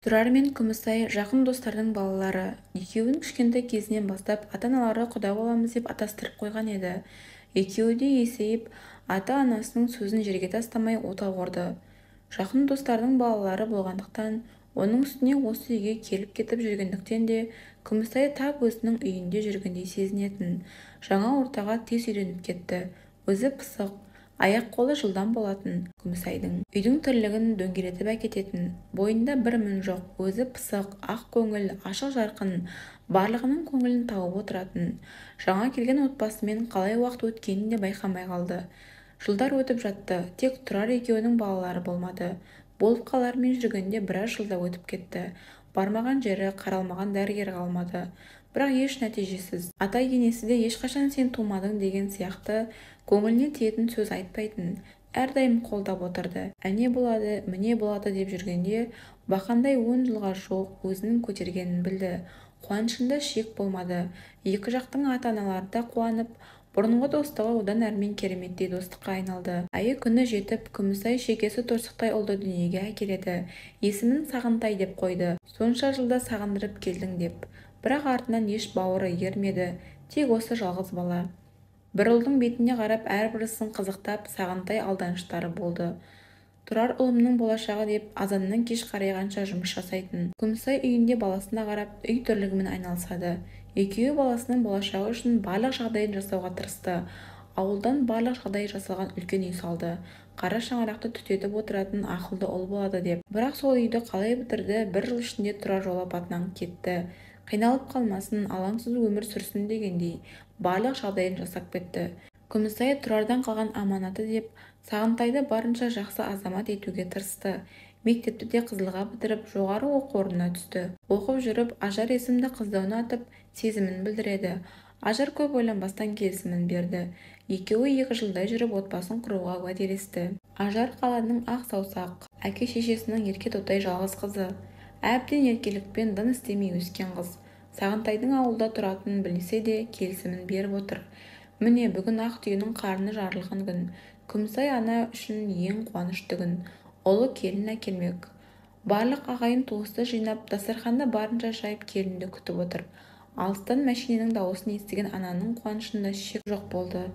Тұрар мен Күмісай жақын достардың балалары. Екеуін кішкентай кезінен бастап ата-аналары құда боламыз деп атастырып қойған еді. Екеуі де есейіп, ата-анасының сөзін жерге тастамай отау құрды. Жақын достардың балалары болғандықтан, оның үстіне осы үйге келіп-кетіп жүргендіктен де Күмісай тап өзінің үйінде жүргендей сезінетін. Жаңа ортаға тез үйреніп кетті. Өзі пысық, аяқ-қолы жылдам болатын Күмісайдың. Үйдің тірлігін дөңгелетіп әкететін. Бойында бір мін жоқ, өзі пысық, ақ көңіл, ашық-жарқын, барлығының көңілін тауып отыратын. Жаңа келген отбасымен қалай уақыт өткенін де байқамай қалды. Жылдар өтіп жатты, тек Тұрар екеуінің балалары болмады. Болып қалармен жүргенде біраз жылда өтіп кетті. Бармаған жері, қаралмаған дәрігер қалмады. Бірақ еш нәтижесіз. Ата-енесі де ешқашан сен тумадың деген сияқты көңіліне тиетін сөз айтпайтын, әрдайым қолдап отырды. Әне болады, міне болады деп жүргенде, бақандай 10 жылға жуық өзінің көтергенін білді. Қуанышында шек болмады. Екі жақтың ата-аналары да қуанып, бұрынғы достығы одан әрмен кереметтей достыққа айналды. Айы күні жетіп, Күмісай шекесі торсықтай ұлды дүниеге әкеледі. Есімін Сағынтай деп қойды. Сонша жылда сағындырып келдің деп. Бірақ артынан еш бауыры ермеді, тек осы жалғыз бала. Бір ұлдың бетіне қарап әрбірісін қызықтап, Сағынтай алданыштары болды. Тұрар ұлымның болашағы деп азаннан кеш қарайғанша жұмыс жасайтын. Күмісай үйінде баласына қарап, үй тірлігімен айналысады. Екеуі баласының болашағы үшін барлық жағдайын жасауға тырысты. Ауылдан барлық жағдай жасалған үлкен үй салды. Қара шаңырақты түтетіп отыратын ақылды ұл болады деп. Бірақ сол үйді қалай бітірді, бір жыл ішінде Тұрар жол апатынан кетті. Қиналып қалмасын, алаңсыз өмір сүрсін дегендей барлық жағдайын жасап кетті. Күмісай Тұрардан қалған аманаты деп Сағынтайды барынша жақсы азамат етуге тырысты. Мектепті де қызылға бітіріп, жоғары оқу орнына түсті. Оқып жүріп, Ажар есімді қызды ұнатып, сезімін білдіреді. Ажар көп ойланбастан келісімін берді. Екеуі 2 жылдай жүріп отбасын құруға уәделесті. Ажар қаланың ақ саусақ, әке-шешесінің ерке тотай жалғыз қызы. Әбден еркелікпен дын істемей өскен қыз. Сағынтайдың ауылда тұратынын білсе де келісімін беріп отыр. Міне бүгін ақ түйенің қарны жарылған күн. Күмісай ана үшін ең қуанышты күн. Ұлы келін әкелмек. Барлық ағайын туысты жинап, дастарханды барынша жайып келінді күтіп отыр. Алыстан мәшиненің дауысын естіген ананың қуанышында шек жоқ болды.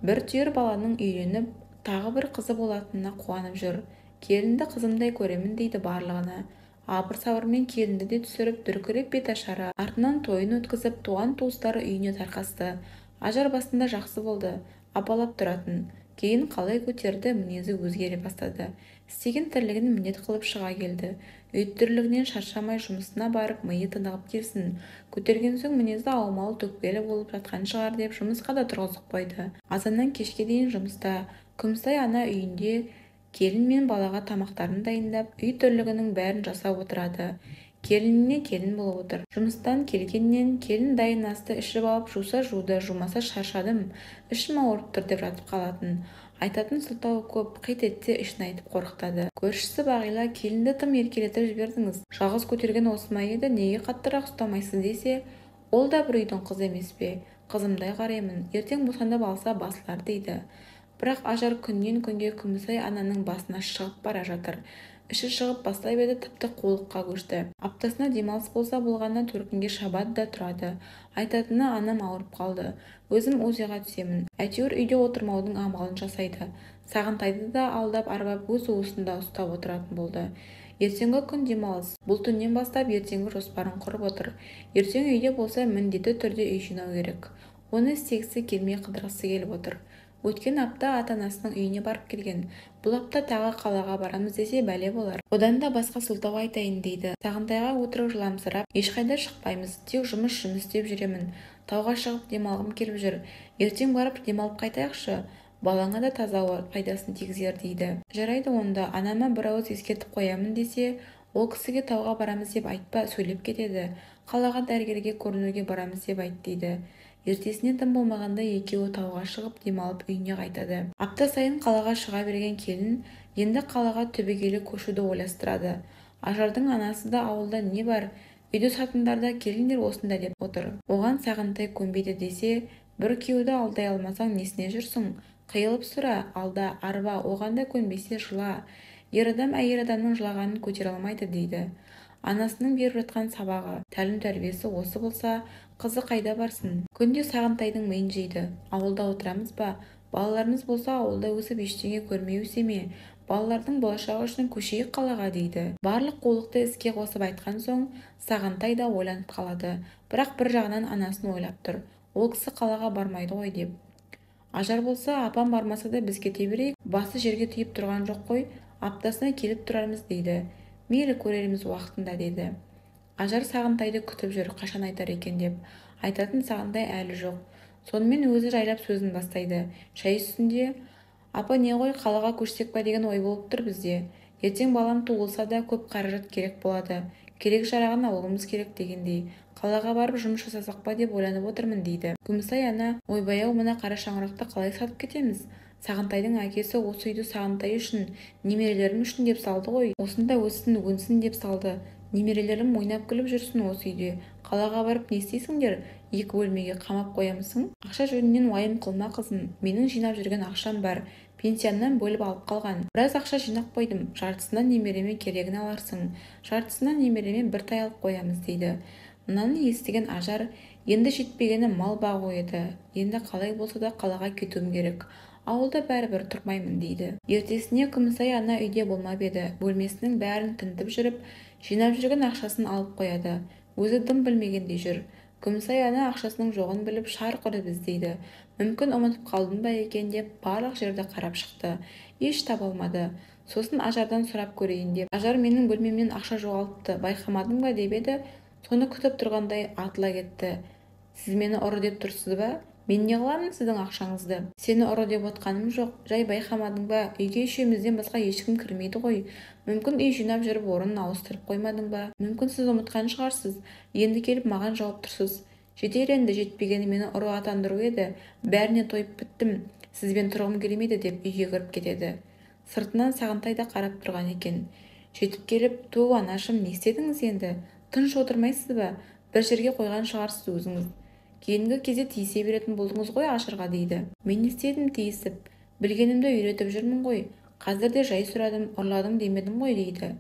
Бір түйір баланың үйленіп, тағы бір қызы болатынына қуанып жүр. Келінді қызымдай көремін дейді барлығына. Абыр-сабырмен келінді де түсіріп, дүркіреп беташара. Артынан тойын өткізіп, туған-туыстары үйіне тарқасты. Ажар басында жақсы болды, апалап тұратын. Кейін қалай көтерді, мінезі өзгере бастады. Істеген тірлігін міндет қылып шыға келді. Үй тірлігінен шаршамай жұмысына барып, миы тынығып келсін. Көтерген соң мінезі аумалы төкпелі болып жатқан шығар деп жұмысқа да тұрғызып қойды. Азаннан кешке дейін жұмыста. Күмісай ана үйінде келін мен балаға тамақтарын дайындап, үй тірлігінің бәрін жасап отырады. Келініне келін болып отыр. Жұмыстан келгеннен келін дайын асты ішіп алып жуса жуды, жумаса шаршадым, ішім ауырып тұр деп жатып қалатын. Айтатын сылтауы көп, қит етсе ішін айтып қорқытады. Көршісі Бағила, келінді тым еркелетіп жібердіңіз. Жалғыз көтерген осы ма еді, неге қаттырақ ұстамайсыз десе, ол да бір үйдің қызы емес пе? Қызымдай қараймын, ертең босанып алса басылар дейді. Бірақ Ажар күннен күнге Күмісай ананың басына шығып бара жатыр. Іші шығып бастай еді тіпті қулыққа көшті. Аптасына демалыс болса болғаннан төркінге шабады да тұрады. Айтатыны анам ауырып қалды. Өзім озиға түсемін. Әйтеуір үйде отырмаудың амалын жасайды. Сағынтайды да алдап-арбап өз уысында ұстап отыратын болды. Ертеңгі күн демалыс. Бұл түннен бастап ертеңгі жоспарын құрып отыр. Ертең үйде болса міндетті түрде үй жинау керек. Оны істегісі келмей қыдырғысы келіп отыр. Өткен апта ата-анасының үйіне барып келген. Бұл апта тағы қалаға барамыз десе бәле болар. Одан да басқа сылтау айтайын дейді. Сағынтайға отырып жыламсырап, ешқайда шықпаймыз, тек жұмыс деп жүремін. Тауға шығып демалғым келіп жүр. Ертең барып демалып қайтайықшы. Балаңа да таза ауа пайдасын тигізер дейді. Жарайды онда, анама бір ауыз ескертіп қоямын десе, ол кісіге тауға барамыз деп айтпа, сөйлеп кетеді. Қалаға дәрігерге көрінуге барамыз деп айт дейді. Ертесіне тым болмағанда екеуі тауға шығып демалып үйіне қайтады. Апта сайын қалаға шыға берген келін енді қалаға түбегейлі көшуді ойластырады. Ажардың анасы да ауылда не бар, үйді сатыңдар да келіңдер осында деп отыр. Оған Сағынтай көнбейді десе, бір күйеуді алдай алмасаң несіне жүрсің? Қиылып сұра, алда, арба, оған да көнбесе жыла. Ер адам әйел адамның жылағанын көтере алмайды дейді. Анасының беріп жатқан сабағы, тәлім-тәрбиесі осы болса, қызы қайда барсын? Күнде Сағынтайдың миын жейді. Ауылда отырамыз ба? Балаларымыз болса ауылда өсіп ештеңе көрмей өсе ме? Балалардың болашағы үшін көшейік қалаға дейді. Барлық қулықты іске қосып айтқан соң, Сағынтай да ойланып қалады. Бірақ бір жағынан анасын ойлап тұр. Ол кісі қалаға бармайды ғой деп. Ажар болса, апам бармаса да біз кете берейік. Басы жерге тиіп тұрған жоқ қой. Аптасына келіп тұрармыз дейді. Мейлі көрерміз уақытында деді. Ажар Сағынтайды күтіп жүр, қашан айтар екен деп. Айтатын Сағынтай әлі жоқ. Сонымен өзі жайлап сөзін бастайды. Шай үстінде: апа, не ғой, қалаға көшсек па деген ой болып тұр бізде. Ертең балам туылса да көп қаражат керек болады. Керек-жарағын алуымыз керек дегендей. Қалаға барып жұмыс жасасақ па деп ойланып отырмын дейді. Күмісай ана: ойбай-ау, мына қара шаңырақты қалай сатып кетеміз? Сағынтайдың әкесі осы үйді Сағынтай үшін, немерелерім үшін деп салды ғой. Осында өссін, өнсін деп салды. Немерелерім ойнап күліп жүрсін осы үйде. Қалаға барып не істейсіңдер? 2 бөлмеге қамап қоямысың? Ақша жөнінен уайым қылма қызым. Менің жинап жүрген ақшам бар. Пенсиямнан бөліп алып қалған. Біраз ақша жинап қойдым. Жартысынан немереме керегін аларсың. Жартысынан немереме бір тай алып қоямыз дейді. Мынаны естіген Ажар енді жетпегені мал бағу еді. Енді қалай болса да қалаға кетуім керек. Ауылда бәрібір тұрмаймын дейді. Ертесіне Күмісай ана үйде болмап еді. Бөлмесінің бәрін тінтіп жүріп, жинап жүрген ақшасын алып қояды. Өзі дым білмегендей жүр. Күмісай ана ақшасының жоғын біліп шарқ ұрып іздейді. Мүмкін ұмытып қалдым ба екен деп барлық жерді қарап шықты. Еш таба алмады. Сосын Ажардан сұрап көрейін деп. Ажар менің бөлмемнен ақша жоғалыпты, байқамадың ба деп еді. Соны күтіп тұрғандай атыла кетті. Сіз мені ұры деп тұрсыз ба? Мен не қыламын сіздің ақшаңызды? Сені ұры деп отқаным жоқ. Жай байқамадың ба? Үйге үшеумізден басқа ешкім кірмейді ғой. Мүмкін үй жинап жүріп орнын ауыстырып қоймадың ба? Мүмкін сіз ұмытқан шығарсыз. Енді келіп маған жауап тұрсыз. Жетер енді, жетпегені мені ұры атандыру еді. Бәріне тойып біттім. Сізбен тұрғым келмейді деп үйге кіріп кетеді. Сыртынан Сағынтай да қарап тұрған екен. Жетіп келіп: ту анашым, не істедіңіз енді? Тыныш отырмайсыз ба? Бір жерге қойған шығарсыз өзіңіз. Кейінгі кезде тиісе беретін болдыңыз ғой Ажарға дейді. Мен не істедім тиісіп? Білгенімді үйретіп жүрмін ғой. Қазір де жай сұрадым, ұрладым демедім ғой дейді.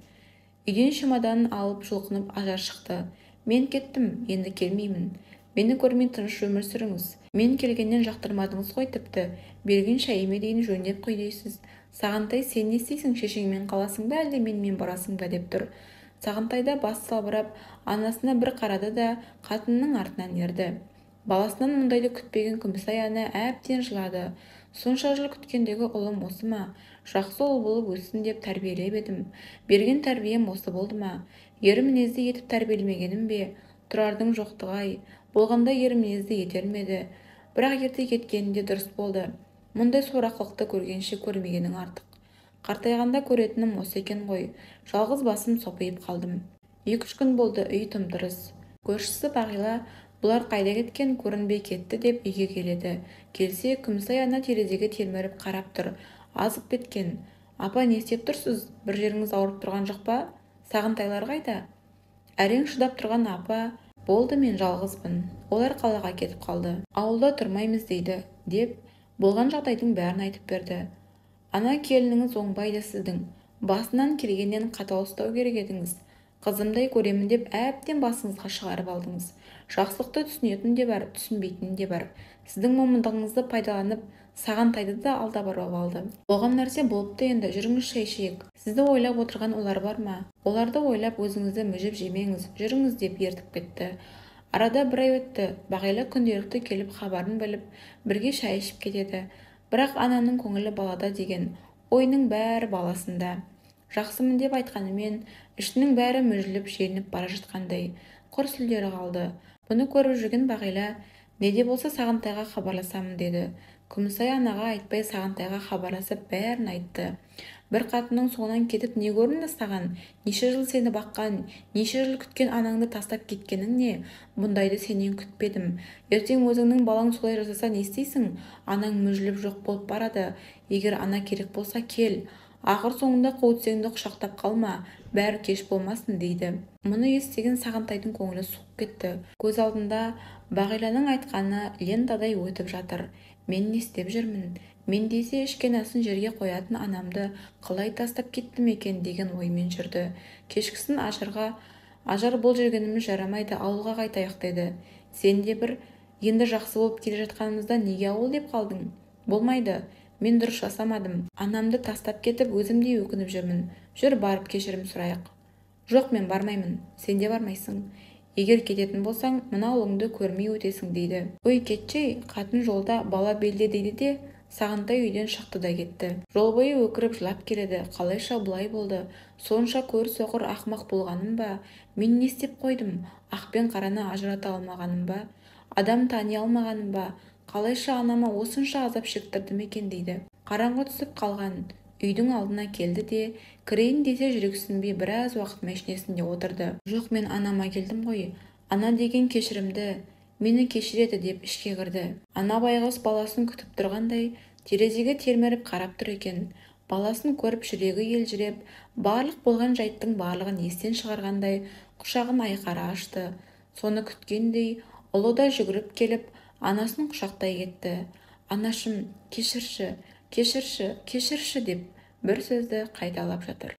Үйден чемоданын алып жұлқынып Ажар шықты. Мен кеттім, енді келмеймін. Мені көрмей тыныш өмір сүріңіз. Мен келгеннен жақтырмадыңыз ғой тіпті. Берген шайыме дейін жөндеп құй дейсіз. Сағынтай, сен не істейсің? Шешеңмен қаласың ба, әлде менімен барасың ба деп тұр. Сағынтай да бас салбырап анасына бір қарады да қатынының артынан ерді. Баласынан мұндайды күтпеген Күмісай ана әбден жылады. Сонша жыл күткендегі ұлым осы ма? Жақсы ұл болып өссін деп тәрбиелеп едім. Берген тәрбием осы болды ма? Ер мінезді етіп тәрбиелемегенім бе? Тұрардың жоқтығы-ай, болғанда ер мінезді етер ме еді? Бірақ ерте кеткенінде дұрыс болды. Мұндай сорақылықты көргенше көрмегенің артық. Қартайғанда көретінім осы екен ғой. Жалғыз басым сопиып қалдым. 2-3 күн болды, үй тым-тырыс. Көршісі Бағила: бұлар қайда кеткен, көрінбей кетті деп үйге келеді. Келсе, Күмісай ана терезеге телміріп қарап тұр. Азып кеткен. Апа, не істеп тұрсыз? Бір жеріңіз ауырып тұрған жоқ па? Сағынтайлар қайда? Әрең шыдап тұрған апа: болды, мен жалғызбын. Олар қалаға кетіп қалды. Ауылда тұрмаймыз дейді деп болған жағдайдың бәрін айтып берді. Ана келініңіз оңбайды сіздің. Басынан келгеннен қатал ұстау керек едіңіз. Қызымдай көремін деп әбден басыңызға шығарып алдыңыз. Жақсылықты түсінетін де бар, түсінбейтін де бар. Сіздің момындығыңызды пайдаланып, Сағынтайды да алдап арбап алды. Болған нәрсе болыпты енді, жүріңіз шай ішейік. Сізді ойлап отырған олар бар ма? Оларды ойлап өзіңізді мүжіп жемеңіз, жүріңіз деп ертіп кетті. Арада бір ай өтті. Бағила күнделікті келіп хабарын біліп, бірге шай ішіп кетеді. Бірақ ананың көңілі балада деген ойының бәрі баласында. Жақсымын деп айтқанымен, ішінің бәрі мүжіліп, желініп бара жатқандай. Құр сүлдері қалды. Бұны көріп жүрген Бағила: не де болса Сағынтайға хабарласамын деді. Күмісай анаға айтпай Сағынтайға хабарласып бәрін айтты. Бір қатынның соңынан кетіп не көрінді саған? Неше жыл сені баққан, неше жыл күткен анаңды тастап кеткенің не? Бұндайды сенен күтпедім. Ертең өзіңнің балаң солай жасаса не істейсің? Анаң мүжіліп жоқ болып барады. Егер ана керек болса кел. Ақыр соңында қуытсеңді құшақтап қалма, бәрі кеш болмасын дейді. Мұны естіген Сағынтайдың көңілі суып кетті. Көз алдында Бағиланың айтқаны лентадай өтіп жатыр. Мен не істеп жүрмін? Мен десе ішкен асын жерге қоятын анамды қалай тастап кеттім екен деген оймен жүрді. Кешкісін Ажарға: Ажар, бұл жүргеніміз жарамайды, ауылға қайтайық деді. Сен де бір енді жақсы болып келе жатқанымызда неге ауыл деп қалдың? Болмайды, мен дұрыс жасамадым. Анамды тастап кетіп өзім де өкініп жүрмін. Жүр, барып кешірім сұрайық. Жоқ, мен бармаймын. Сен де бармайсың. Егер кететін болсаң, мына ұлыңды көрмей өтесің дейді. Ой, кетшей, қатын жолда бала белде дейді де, Сағынтай үйден шықты да кетті. Жол бойы өкіріп жылап келеді. Қалайша бұлай болды? Сонша көрсоқыр ақымақ болғаным ба? Мен не істеп қойдым? Ақ пен қараны ажырата алмағаным ба? Адам тани алмағаным ба? Қалайша анама осынша азап шектірдім екен дейді. Қараңғы түсіп қалған үйдің алдына келді де, кірейін десе жүрексінбей біраз уақыт мәшинесінде отырды. Жоқ, мен анама келдім ғой. Ана деген кешірімді, мені кешіреді деп ішке кірді. Ана байғұс баласын күтіп тұрғандай терезеге телміріп қарап тұр екен. Баласын көріп жүрегі елжіреп, барлық болған жайттың барлығын естен шығарғандай құшағын айқара ашты. Соны күткендей ұлы да жүгіріп келіп анасын құшақтай кетті. Анашым, кешірші, кешірші, кешірші деп бір сөзді қайталап жатыр.